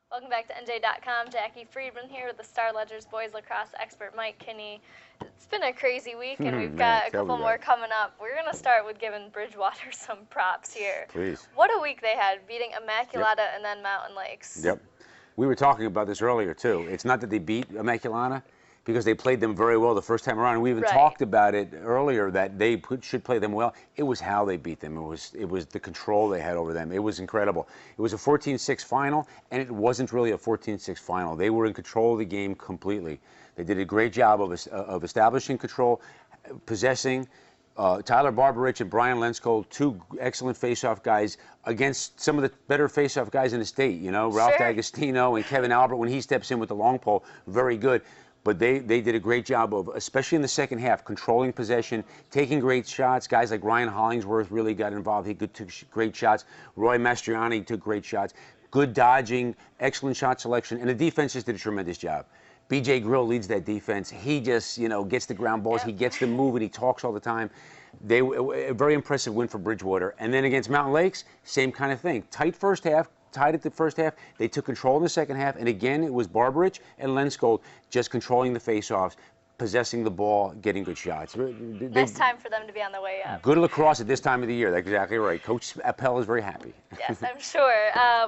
Welcome back to NJ.com. Jackie Friedman here with the Star Ledger's boys lacrosse expert Mike Kinney. It's been a crazy week, and we've got a couple more coming up. We're going to start with giving Bridgewater some props here. Please. What a week they had, beating Immaculata and then Mountain Lakes. Yep. We were talking about this earlier, too. It's not that they beat Immaculata, because they played them very well the first time around. We even talked about it earlier that they should play them well. It was how they beat them. It was the control they had over them. It was incredible. It was a 14-6 final, and it wasn't really a 14-6 final. They were in control of the game completely. They did a great job of establishing control, possessing. Tyler Barbarich and Brian Lenskold, two excellent face-off guys against some of the better face-off guys in the state. You know, Ralph D'Agostino and Kevin Albert, when he steps in with the long pole, very good. But they did a great job of, especially in the second half, controlling possession, taking great shots. Guys like Ryan Hollingsworth really got involved. He took great shots. Roy Mastriani took great shots. Good dodging, excellent shot selection, and the defense just did a tremendous job. B.J. Grill leads that defense. He just, you know, gets the ground balls. He gets them moving. He talks all the time. A very impressive win for Bridgewater. And then against Mountain Lakes, same kind of thing. Tight first half. Tied at the first half. They took control in the second half, and again, it was Barbarich and Lenskold just controlling the face-offs, possessing the ball, getting good shots. Nice time for them to be on the way up. Good lacrosse at this time of the year. That's exactly right. Coach Appel is very happy. Yes, I'm sure.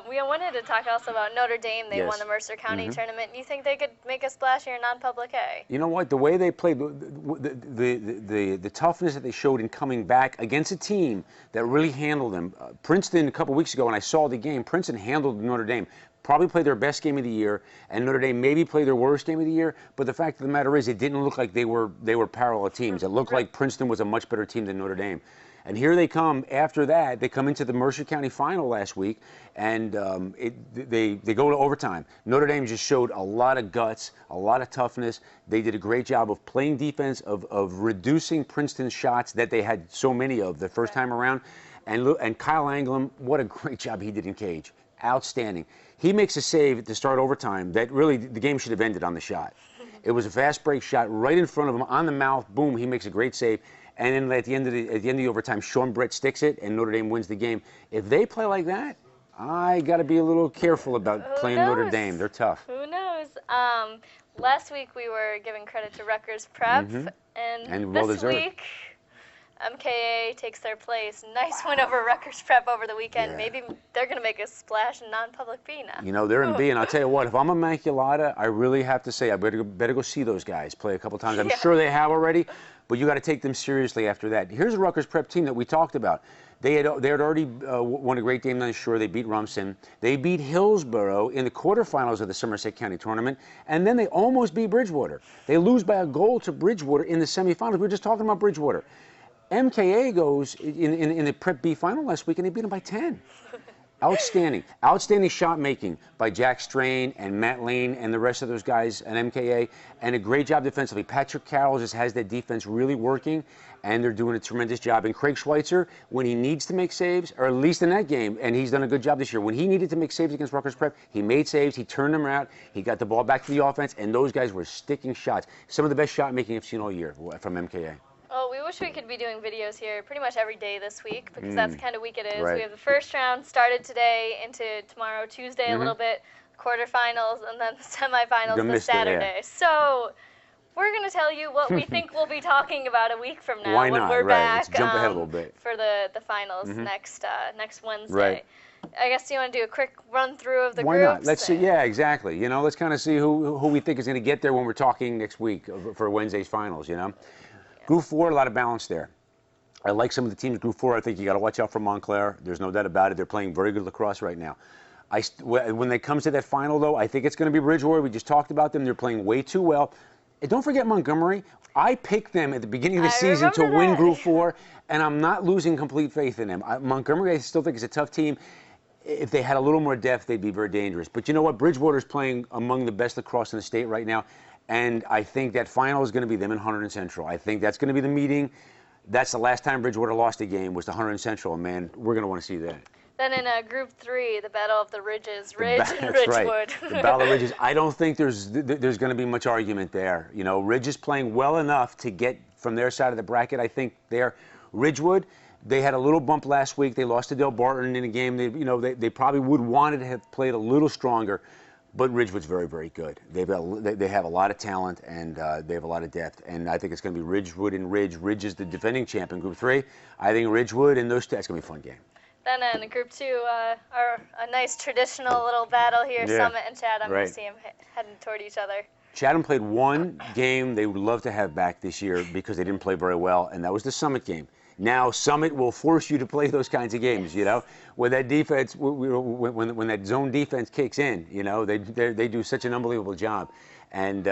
We wanted to talk also about Notre Dame. They won the Mercer County tournament. You think they could make a splash here in non-public A? You know what? The way they played, the toughness that they showed in coming back against a team that really handled them. Princeton, a couple weeks ago, when I saw the game, Princeton handled Notre Dame. Probably played their best game of the year, and Notre Dame maybe played their worst game of the year. But the fact of the matter is, it didn't look like they were parallel teams. It looked like Princeton was a much better team than Notre Dame. And here they come. After that, they come into the Mercer County final last week, and they go to overtime. Notre Dame just showed a lot of guts, a lot of toughness. They did a great job of playing defense, of reducing Princeton's shots that they had so many of the first time around. And Kyle Anglem, what a great job he did in cage. Outstanding. He makes a save to start overtime that really the game should have ended on the shot. It was a fast break shot right in front of him on the mouth. Boom, he makes a great save. And then at the end of the overtime, Sean Brett sticks it, and Notre Dame wins the game. If they play like that, I got to be a little careful about playing Notre Dame. They're tough. Who knows? Last week we were giving credit to Rutgers Prep, and this week MKA takes their place. Nice win over Rutgers Prep over the weekend. Maybe they're going to make a splash in non-public B now. You know, they're in B, and I'll tell you what, if I'm Immaculata, I really have to say I better go see those guys play a couple times. I'm sure they have already, but you got to take them seriously after that. Here's a Rutgers Prep team that we talked about. They had already won a great game on the shore. They beat Rumson. They beat Hillsborough in the quarterfinals of the Somerset County tournament, and then they almost beat Bridgewater. They lose by a goal to Bridgewater in the semifinals. We were just talking about Bridgewater. MKA goes in the Prep B final last week, and they beat them by 10. Outstanding. Outstanding shot making by Jack Strain and Matt Lane and the rest of those guys at MKA, and a great job defensively. Patrick Carroll just has that defense really working, and they're doing a tremendous job. And Craig Schweitzer, when he needs to make saves, or at least in that game, and he's done a good job this year, when he needed to make saves against Rutgers Prep, he made saves, he turned them out, he got the ball back to the offense, and those guys were sticking shots. Some of the best shot making I've seen all year from MKA. Oh, we wish we could be doing videos here pretty much every day this week, because that's the kind of week it is. We have the first round started today into tomorrow, Tuesday, a little bit, quarterfinals, and then the semifinals this Saturday. So we're going to tell you what we think we'll be talking about a week from now when we're back. Let's jump ahead a little bit. For the finals next Wednesday. I guess you want to do a quick run through of the groups? Why not? Let's see. Yeah, exactly. You know, let's kind of see who we think is going to get there when we're talking next week for Wednesday's finals, you know. Group 4, a lot of balance there. I like some of the teams. Group 4, I think you got to watch out for Montclair. There's no doubt about it. They're playing very good lacrosse right now. When it comes to that final, though, I think it's going to be Bridgewater. We just talked about them. They're playing way too well. And don't forget Montgomery. I picked them at the beginning of the season to win Group 4, and I'm not losing complete faith in them. Montgomery, I still think, is a tough team. If they had a little more depth, they'd be very dangerous. But you know what? Bridgewater's playing among the best lacrosse in the state right now. And I think that final is going to be them and Hunter and Central. I think that's going to be the meeting. That's the last time Bridgewater lost a game was to Hunter and Central. And, man, we're going to want to see that. Then in Group 3, the Battle of the Ridges, Ridge and Ridgewood. Right. The Battle of Ridges. I don't think there's going to be much argument there. You know, Ridge is playing well enough to get from their side of the bracket. I think they're Ridgewood. They had a little bump last week. They lost to Del Barton in a game. They probably would wanted to have played a little stronger. But Ridgewood's very, very good. They have a lot of talent, and they have a lot of depth. And I think it's going to be Ridgewood and Ridge. Ridge is the defending champ in Group 3. I think Ridgewood and those two, that's going to be a fun game. Then in Group 2, are a nice traditional little battle here, yeah. Summit and Chatham. Right. You see them heading toward each other. Chatham played one game they would love to have back this year because they didn't play very well, and that was the Summit game. Now, Summit will force you to play those kinds of games, you know. When that defense, when that zone defense kicks in, you know, they do such an unbelievable job. And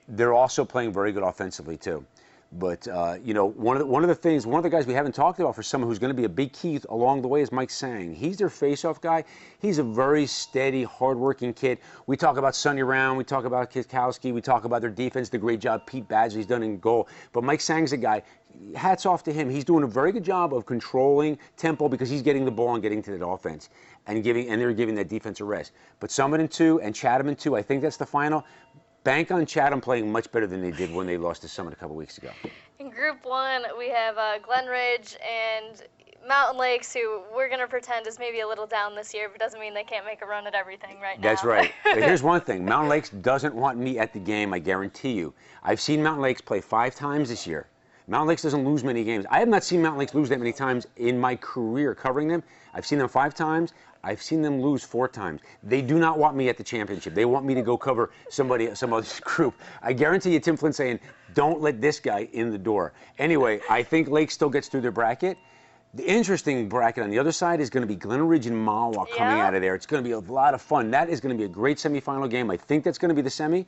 they're also playing very good offensively, too. But, you know, one of the guys we haven't talked about for someone who's going to be a big key along the way is Mike Sang. He's their face-off guy. He's a very steady, hard-working kid. We talk about Sonny Round. We talk about Kikowski. We talk about their defense, the great job Pete Badgley's done in goal. But Mike Sang's a guy, hats off to him. He's doing a very good job of controlling tempo because he's getting the ball and getting to that offense and they're giving that defense a rest. But Summit in 2 and Chatham in 2, I think that's the final. Bank on Chatham playing much better than they did when they lost to Summit a couple weeks ago. In Group 1, we have Glen Ridge and Mountain Lakes, who we're going to pretend is maybe a little down this year, but doesn't mean they can't make a run at everything right now. That's right. But here's one thing. Mountain Lakes doesn't want me at the game, I guarantee you. I've seen Mountain Lakes play 5 times this year. Mountain Lakes doesn't lose many games. I have not seen Mountain Lakes lose that many times in my career covering them. I've seen them 5 times. I've seen them lose 4 times. They do not want me at the championship. They want me to go cover some other group. I guarantee you Tim Flynn's saying, don't let this guy in the door. Anyway, I think Lake still gets through their bracket. The interesting bracket on the other side is going to be Glen Ridge and Mahwah coming out of there. It's going to be a lot of fun. That is going to be a great semifinal game. I think that's going to be the semi.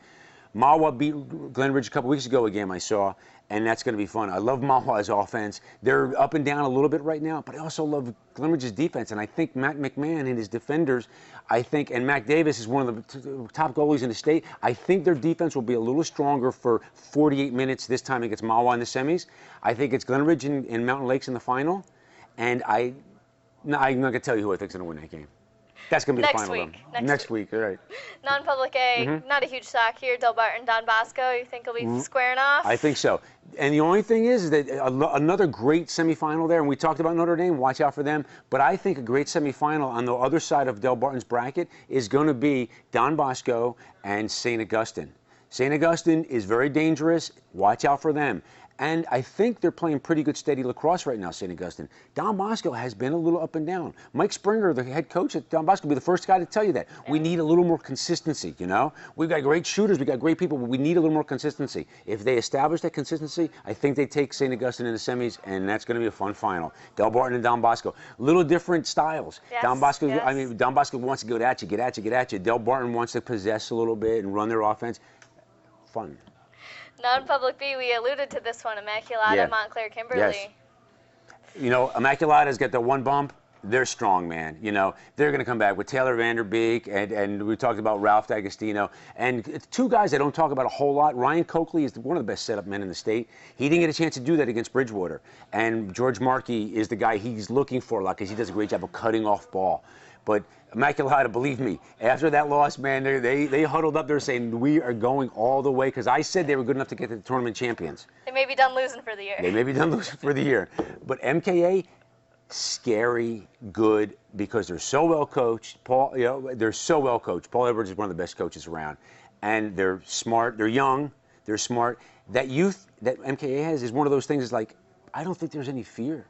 Mahwah beat Glen Ridge a couple weeks ago, a game I saw, and that's going to be fun. I love Mahwah's offense. They're up and down a little bit right now, but I also love Glen Ridge's defense, and I think Matt McMahon and his defenders, and Mac Davis is one of the top goalies in the state. I think their defense will be a little stronger for 48 minutes this time against Mahwah in the semis. I think it's Glen Ridge and Mountain Lakes in the final, and I'm not going to tell you who I think is going to win that game. That's going to be the final. Next week, all right. Non-public A, not a huge shock here. Del Barton, Don Bosco, you think will be squaring off? I think so. And the only thing is that another great semifinal there, and we talked about Notre Dame, watch out for them, but I think a great semifinal on the other side of Del Barton's bracket is going to be Don Bosco and St. Augustine. St. Augustine is very dangerous. Watch out for them. And I think they're playing pretty good, steady lacrosse right now, St. Augustine. Don Bosco has been a little up and down. Mike Springer, the head coach at Don Bosco, will be the first guy to tell you that. We need a little more consistency, you know? We've got great shooters, we've got great people, but we need a little more consistency. If they establish that consistency, I think they take St. Augustine in the semis, and that's going to be a fun final. Del Barton and Don Bosco. Little different styles. Yes, Don Bosco wants to go at you, get at you, get at you. Del Barton wants to possess a little bit and run their offense. Fun. Non-public B, we alluded to this one, Immaculata, Montclair, Kimberly. Yes. You know, Immaculata's got the one bump. They're strong, man. You know, they're going to come back with Taylor Vanderbeek, and we talked about Ralph D'Agostino. And 2 guys I don't talk about a whole lot. Ryan Coakley is one of the best setup men in the state. He didn't get a chance to do that against Bridgewater. And George Markey is the guy he's looking for a lot because he does a great job of cutting off ball. But Immaculata, believe me, after that loss, man, they huddled up there saying, we are going all the way, because I said they were good enough to get to the tournament champions. They may be done losing for the year. They may be done losing for the year. But MKA, scary, good, because they're so well coached. They're so well coached. Paul Edwards is one of the best coaches around. And they're smart, they're young, they're smart. That youth that MKA has is one of those things that's like, I don't think there's any fear.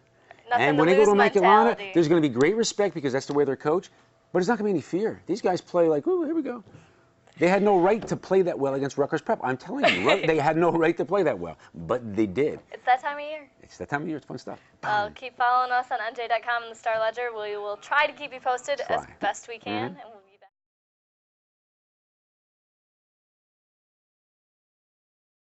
And when they go to Immaculata, there's going to be great respect because that's the way they're coached, but it's not going to be any fear. These guys play like, ooh, here we go. They had no right to play that well against Rutgers Prep. I'm telling you, they had no right to play that well, but they did. It's that time of year. It's that time of year. It's fun stuff. Keep following us on NJ.com and the Star Ledger. We will try to keep you posted as best we can. And